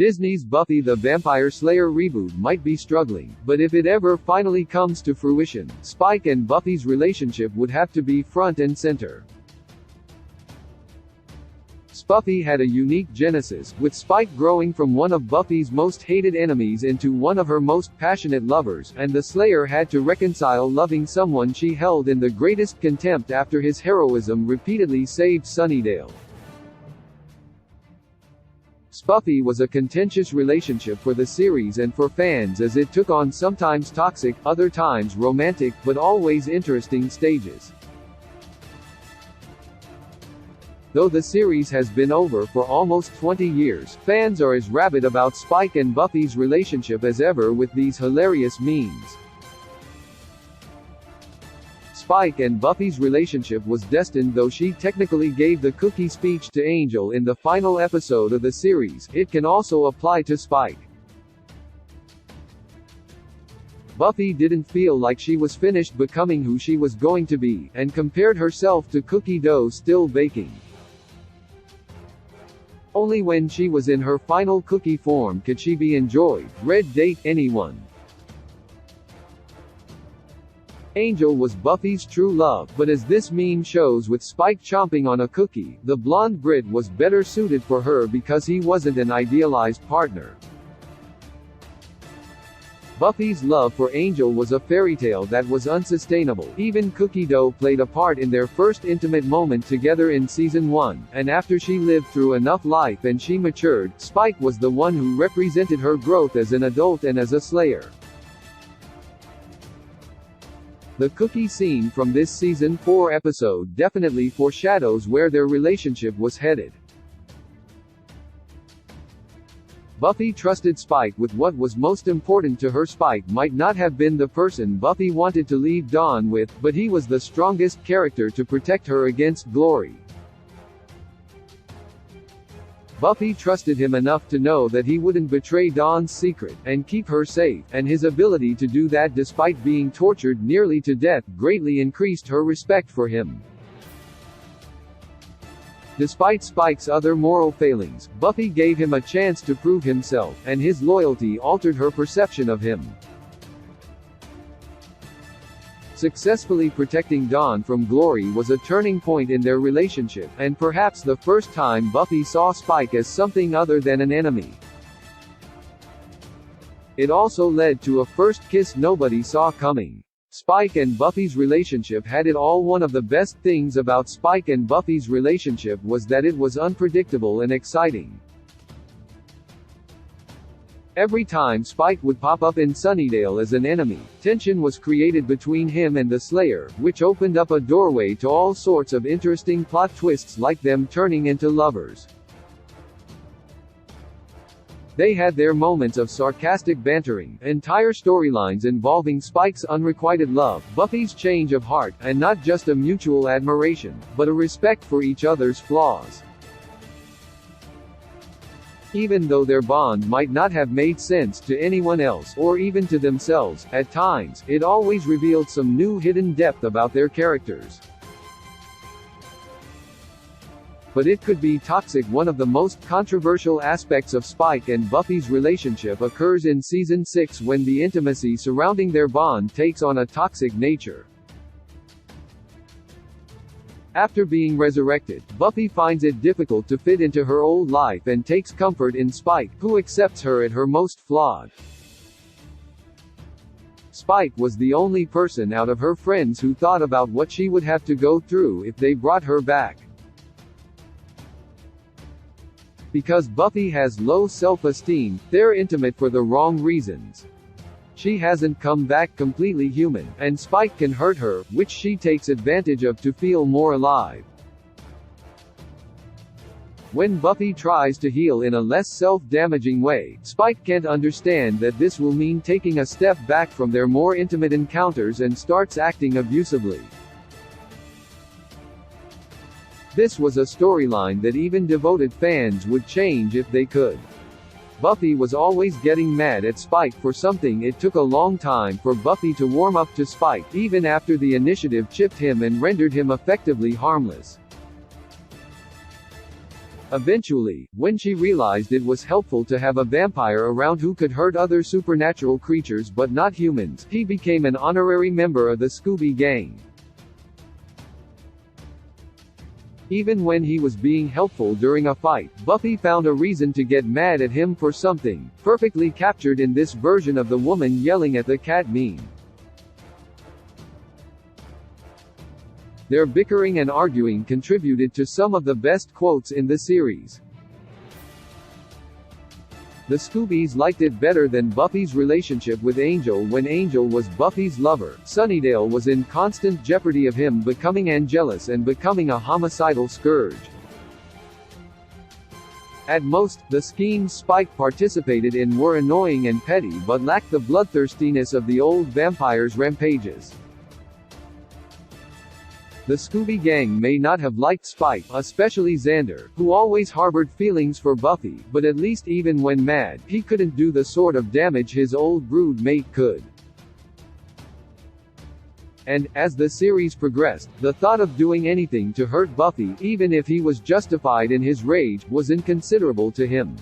Disney's Buffy the Vampire Slayer reboot might be struggling, but if it ever finally comes to fruition, Spike and Buffy's relationship would have to be front and center. Buffy had a unique genesis, with Spike growing from one of Buffy's most hated enemies into one of her most passionate lovers, and the Slayer had to reconcile loving someone she held in the greatest contempt after his heroism repeatedly saved Sunnydale. Buffy was a contentious relationship for the series and for fans, as it took on sometimes toxic, other times romantic, but always interesting stages. Though the series has been over for almost 20 years, fans are as rabid about Spike and Buffy's relationship as ever, with these hilarious memes. Spike and Buffy's relationship was destined. Though she technically gave the cookie speech to Angel in the final episode of the series, it can also apply to Spike. Buffy didn't feel like she was finished becoming who she was going to be, and compared herself to cookie dough still baking. Only when she was in her final cookie form could she be enjoyed. Red date anyone. Angel was Buffy's true love, but as this meme shows, with Spike chomping on a cookie, the blonde Brit was better suited for her because he wasn't an idealized partner. Buffy's love for Angel was a fairy tale that was unsustainable. Even cookie dough played a part in their first intimate moment together in season 1, and after she lived through enough life and she matured, Spike was the one who represented her growth as an adult and as a Slayer. The cookie scene from this season 4 episode definitely foreshadows where their relationship was headed. Buffy trusted Spike with what was most important to her. Spike might not have been the person Buffy wanted to leave Dawn with, but he was the strongest character to protect her against Glory. Buffy trusted him enough to know that he wouldn't betray Dawn's secret, and keep her safe, and his ability to do that despite being tortured nearly to death greatly increased her respect for him. Despite Spike's other moral failings, Buffy gave him a chance to prove himself, and his loyalty altered her perception of him. Successfully protecting Dawn from Glory was a turning point in their relationship, and perhaps the first time Buffy saw Spike as something other than an enemy. It also led to a first kiss nobody saw coming. Spike and Buffy's relationship had it all. One of the best things about Spike and Buffy's relationship was that it was unpredictable and exciting. Every time Spike would pop up in Sunnydale as an enemy, tension was created between him and the Slayer, which opened up a doorway to all sorts of interesting plot twists, like them turning into lovers. They had their moments of sarcastic bantering, entire storylines involving Spike's unrequited love, Buffy's change of heart, and not just a mutual admiration, but a respect for each other's flaws. Even though their bond might not have made sense to anyone else, or even to themselves, at times, it always revealed some new hidden depth about their characters. But it could be toxic. One of the most controversial aspects of Spike and Buffy's relationship occurs in season 6, when the intimacy surrounding their bond takes on a toxic nature. After being resurrected, Buffy finds it difficult to fit into her old life and takes comfort in Spike, who accepts her at her most flawed. Spike was the only person out of her friends who thought about what she would have to go through if they brought her back. Because Buffy has low self-esteem, they're intimate for the wrong reasons. She hasn't come back completely human, and Spike can hurt her, which she takes advantage of to feel more alive. When Buffy tries to heal in a less self-damaging way, Spike can't understand that this will mean taking a step back from their more intimate encounters and starts acting abusively. This was a storyline that even devoted fans would change if they could. Buffy was always getting mad at Spike for something. It took a long time for Buffy to warm up to Spike, even after the initiative chipped him and rendered him effectively harmless. Eventually, when she realized it was helpful to have a vampire around who could hurt other supernatural creatures but not humans, he became an honorary member of the Scooby Gang. Even when he was being helpful during a fight, Buffy found a reason to get mad at him for something, perfectly captured in this version of the woman yelling at the cat meme. Their bickering and arguing contributed to some of the best quotes in the series. The Scoobies liked it better than Buffy's relationship with Angel. When Angel was Buffy's lover, Sunnydale was in constant jeopardy of him becoming Angelus and becoming a homicidal scourge. At most, the schemes Spike participated in were annoying and petty but lacked the bloodthirstiness of the old vampire's rampages. The Scooby Gang may not have liked Spike, especially Xander, who always harbored feelings for Buffy, but at least even when mad, he couldn't do the sort of damage his old brood mate could. And, as the series progressed, the thought of doing anything to hurt Buffy, even if he was justified in his rage, was inconsiderable to him.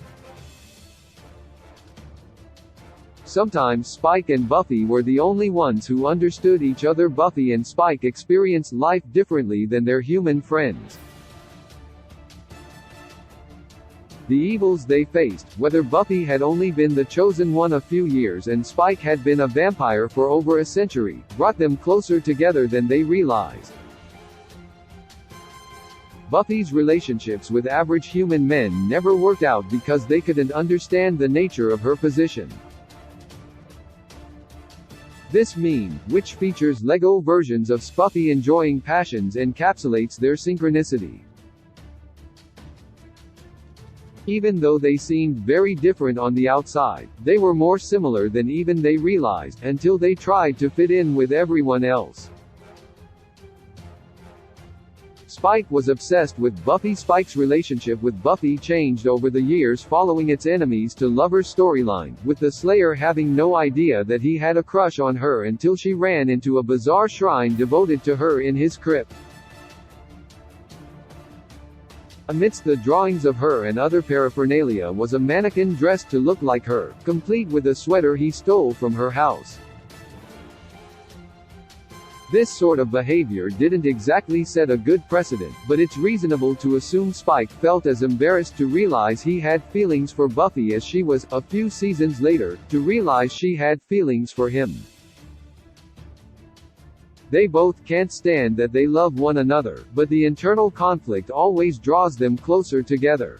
Sometimes Spike and Buffy were the only ones who understood each other. Buffy and Spike experienced life differently than their human friends. The evils they faced, whether Buffy had only been the chosen one a few years and Spike had been a vampire for over a century, brought them closer together than they realized. Buffy's relationships with average human men never worked out because they couldn't understand the nature of her position. This meme, which features Lego versions of Buffy enjoying passions, encapsulates their synchronicity. Even though they seemed very different on the outside, they were more similar than even they realized, until they tried to fit in with everyone else. Spike was obsessed with Buffy. Spike's relationship with Buffy changed over the years following its enemies to lovers storyline, with the Slayer having no idea that he had a crush on her until she ran into a bizarre shrine devoted to her in his crypt. Amidst the drawings of her and other paraphernalia was a mannequin dressed to look like her, complete with a sweater he stole from her house. This sort of behavior didn't exactly set a good precedent, but it's reasonable to assume Spike felt as embarrassed to realize he had feelings for Buffy as she was, a few seasons later, to realize she had feelings for him. They both can't stand that they love one another, but the internal conflict always draws them closer together.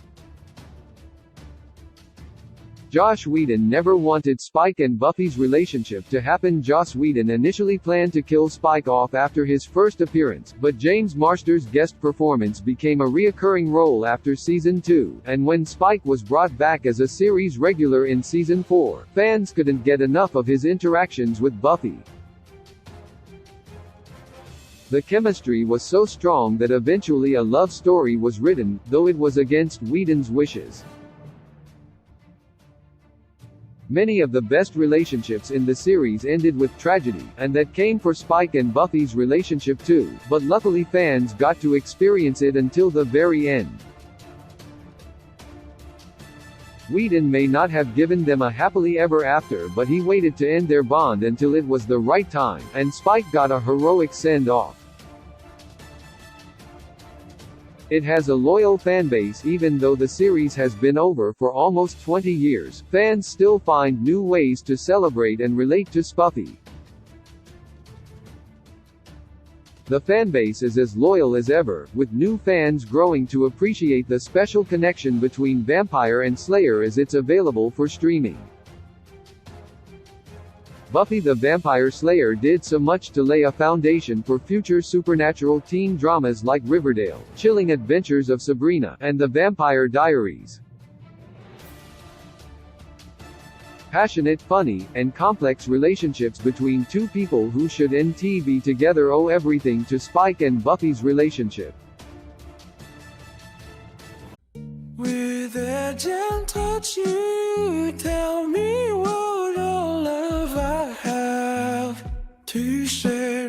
Joss Whedon never wanted Spike and Buffy's relationship to happen. Joss Whedon initially planned to kill Spike off after his first appearance, but James Marsters' guest performance became a reoccurring role after Season 2, and when Spike was brought back as a series regular in Season 4, fans couldn't get enough of his interactions with Buffy. The chemistry was so strong that eventually a love story was written, though it was against Whedon's wishes. Many of the best relationships in the series ended with tragedy, and that came for Spike and Buffy's relationship too, but luckily fans got to experience it until the very end. Whedon may not have given them a happily ever after, but he waited to end their bond until it was the right time, and Spike got a heroic send-off. It has a loyal fanbase. Even though the series has been over for almost 20 years, fans still find new ways to celebrate and relate to Buffy. The fanbase is as loyal as ever, with new fans growing to appreciate the special connection between vampire and Slayer as it's available for streaming. Buffy the Vampire Slayer did so much to lay a foundation for future supernatural teen dramas like Riverdale, Chilling Adventures of Sabrina, and The Vampire Diaries. Passionate, funny, and complex relationships between two people who should be together owe everything to Spike and Buffy's relationship. With a gentle touch, you tell me what all love I have to share.